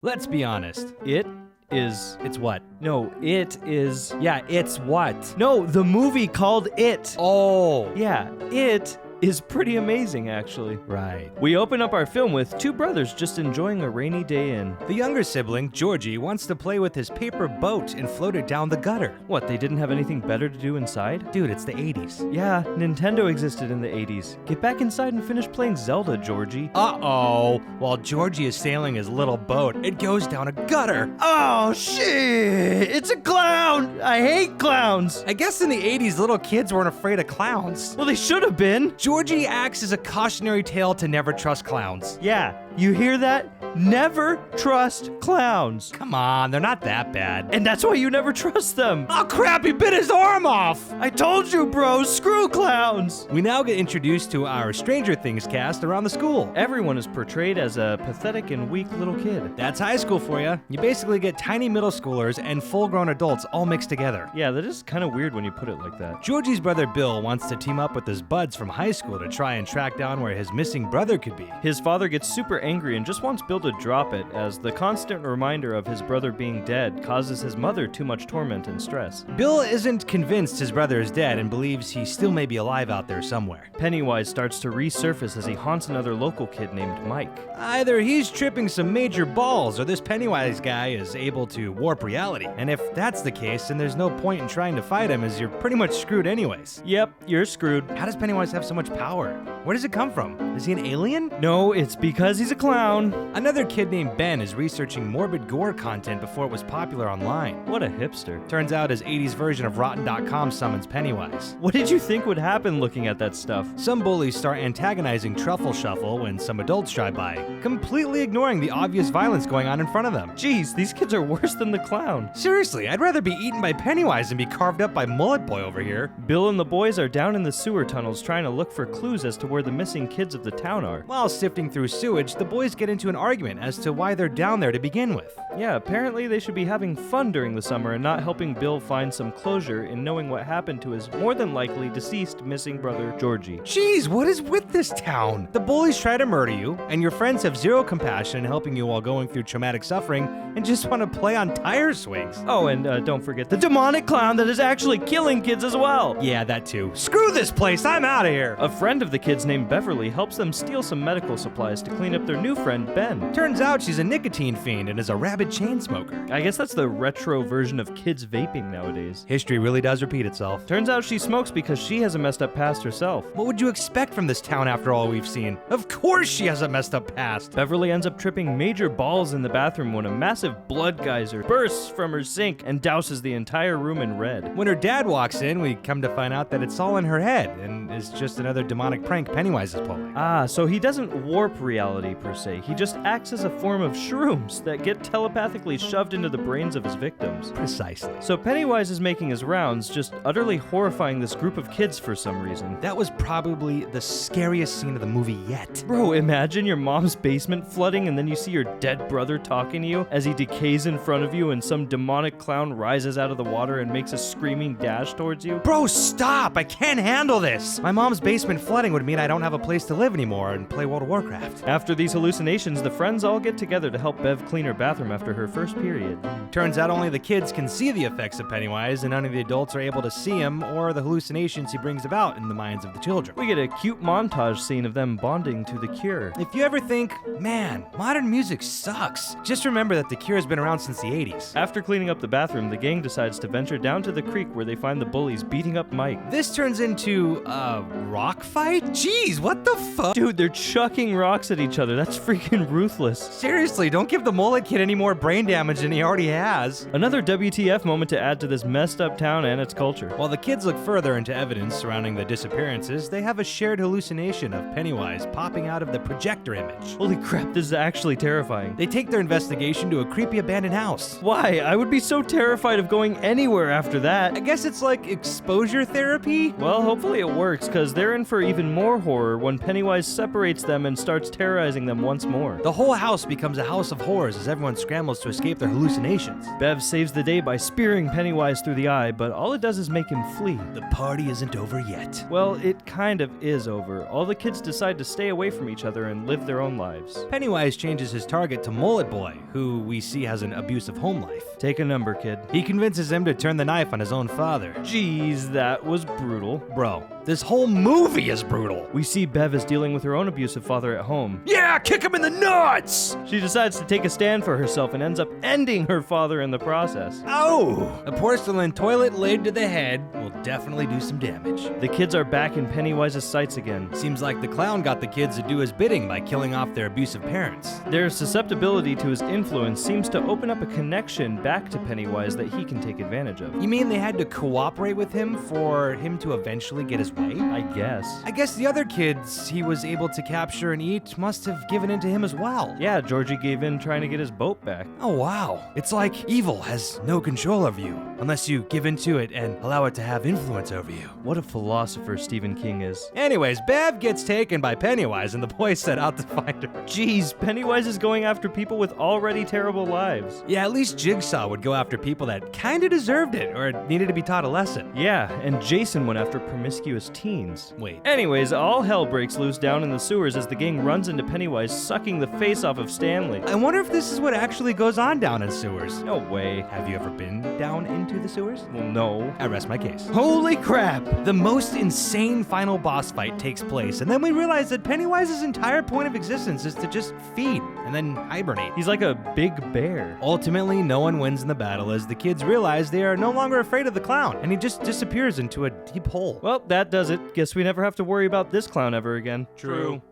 Let's be honest. It's what? No, it's what? No, the movie called It. Oh. Yeah, It is pretty amazing, actually. Right. We open up our film with two brothers just enjoying a rainy day in. The younger sibling, Georgie, wants to play with his paper boat and float it down the gutter. What, they didn't have anything better to do inside? Dude, it's the 80s. Yeah, Nintendo existed in the 80s. Get back inside and finish playing Zelda, Georgie. Uh-oh. While Georgie is sailing his little boat, it goes down a gutter. Oh, shit! It's a clown! I hate clowns! I guess in the 80s, little kids weren't afraid of clowns. Well, they should have been. Georgie acts as a cautionary tale to never trust clowns. Yeah, you hear that? Never trust clowns. Come on, they're not that bad. And that's why you never trust them. Oh crap, he bit his arm off! I told you, bro, screw clowns. We now get introduced to our Stranger Things cast around the school. Everyone is portrayed as a pathetic and weak little kid. That's high school for you. You basically get tiny middle schoolers and full-grown adults all mixed together. Yeah, that is kind of weird when you put it like that. Georgie's brother Bill wants to team up with his buds from high school to try and track down where his missing brother could be. His father gets super angry and just wants Bill to drop it, as the constant reminder of his brother being dead causes his mother too much torment and stress. Bill isn't convinced his brother is dead and believes he still may be alive out there somewhere. Pennywise starts to resurface as he haunts another local kid named Mike. Either he's tripping some major balls or this Pennywise guy is able to warp reality. And if that's the case, then there's no point in trying to fight him as you're pretty much screwed anyways. Yep, you're screwed. How does Pennywise have so much power? Where does it come from? Is he an alien? No, it's because he's a clown. Another kid named Ben is researching morbid gore content before it was popular online. What a hipster. Turns out his 80s version of Rotten.com summons Pennywise. What did you think would happen looking at that stuff? Some bullies start antagonizing Truffle Shuffle when some adults drive by, completely ignoring the obvious violence going on in front of them. Jeez, these kids are worse than the clown. Seriously, I'd rather be eaten by Pennywise than be carved up by Mullet Boy over here. Bill and the boys are down in the sewer tunnels trying to look for clues as to where the missing kids of the town are. While sifting through sewage, the boys get into an argument as to why they're down there to begin with. Yeah, apparently they should be having fun during the summer and not helping Bill find some closure in knowing what happened to his more than likely deceased missing brother, Georgie. Jeez, what is with this town? The bullies try to murder you, and your friends have zero compassion in helping you while going through traumatic suffering and just want to play on tire swings. Oh, and don't forget the demonic clown that is actually killing kids as well. Yeah, that too. Screw this place, I'm out of here. A friend of the kids named Beverly helps them steal some medical supplies to clean up their new friend, Ben. Turns out she's a nicotine fiend and is a rabid chain smoker. I guess that's the retro version of kids vaping nowadays. History really does repeat itself. Turns out she smokes because she has a messed up past herself. What would you expect from this town after all we've seen? Of course she has a messed up past. Beverly ends up tripping major balls in the bathroom when a massive blood geyser bursts from her sink and douses the entire room in red. When her dad walks in, we come to find out that it's all in her head and is just another demonic prank Pennywise is pulling. Ah, so he doesn't warp reality per se. He just acts as a form of shrooms that get telepathically shoved into the brains of his victims. Precisely. So Pennywise is making his rounds, just utterly horrifying this group of kids for some reason. That was probably the scariest scene of the movie yet. Bro, imagine your mom's basement flooding and then you see your dead brother talking to you as he decays in front of you and some demonic clown rises out of the water and makes a screaming dash towards you. Bro, stop! I can't handle this! My mom's basement flooding would mean I don't have a place to live anymore and play World of Warcraft. After these hallucinations, the friends all get together to help Bev clean her bathroom after her first period. Turns out only the kids can see the effects of Pennywise and none of the adults are able to see him or the hallucinations he brings about in the minds of the children. We get a cute montage scene of them bonding to The Cure. If you ever think, man, modern music sucks, just remember that The Cure has been around since the 80s. After cleaning up the bathroom, the gang decides to venture down to the creek where they find the bullies beating up Mike. This turns into a rock fight? Jeez, what the fuck? Dude, they're chucking rocks at each other. That's freaking ruthless. Seriously, don't give the mullet kid any more brain damage than he already has. Another WTF moment to add to this messed up town and its culture. While the kids look further into evidence surrounding the disappearances, they have a shared hallucination of Pennywise popping out of the projector image. Holy crap, this is actually terrifying. They take their investigation to a creepy abandoned house. Why? I would be so terrified of going anywhere after that. I guess it's like exposure therapy? Well, hopefully it works, because they're in for even more horror when Pennywise separates them and starts terrorizing them them once more. The whole house becomes a house of horrors as everyone scrambles to escape their hallucinations. Bev saves the day by spearing Pennywise through the eye, but all it does is make him flee. The party isn't over yet. Well, it kind of is over. All the kids decide to stay away from each other and live their own lives. Pennywise changes his target to Mullet Boy, who we see has an abusive home life. Take a number, kid. He convinces him to turn the knife on his own father. Jeez, that was brutal. Bro, this whole movie is brutal. We see Bev is dealing with her own abusive father at home. Yeah, kick him in the nuts! She decides to take a stand for herself and ends up ending her father in the process. Oh! A porcelain toilet lid to the head will definitely do some damage. The kids are back in Pennywise's sights again. Seems like the clown got the kids to do his bidding by killing off their abusive parents. Their susceptibility to his influence seems to open up a connection back to Pennywise that he can take advantage of. You mean they had to cooperate with him for him to eventually get his way? I guess. I guess the other kids he was able to capture and eat must have given in to him as well. Yeah, Georgie gave in trying to get his boat back. Oh wow. It's like evil has no control over you unless you give in to it and allow it to have influence over you. What a philosopher Stephen King is. Anyways, Bev gets taken by Pennywise and the boys set out to find her. Jeez, Pennywise is going after people with already terrible lives. Yeah, at least Jigsaw would go after people that kinda deserved it or needed to be taught a lesson. Yeah, and Jason went after promiscuous teens. Wait. Anyways, all hell breaks loose down in the sewers as the gang runs into Pennywise, sucking the face off of Stanley. I wonder if this is what actually goes on down in sewers. No way. Have you ever been down into the sewers? Well, no. I rest my case. Holy crap! The most insane final boss fight takes place, and then we realize that Pennywise's entire point of existence is to just feed and then hibernate. He's like a big bear. Ultimately, no one wins in the battle as the kids realize they are no longer afraid of the clown, and he just disappears into a deep hole. Well, that does it. Guess we never have to worry about this clown ever again. True.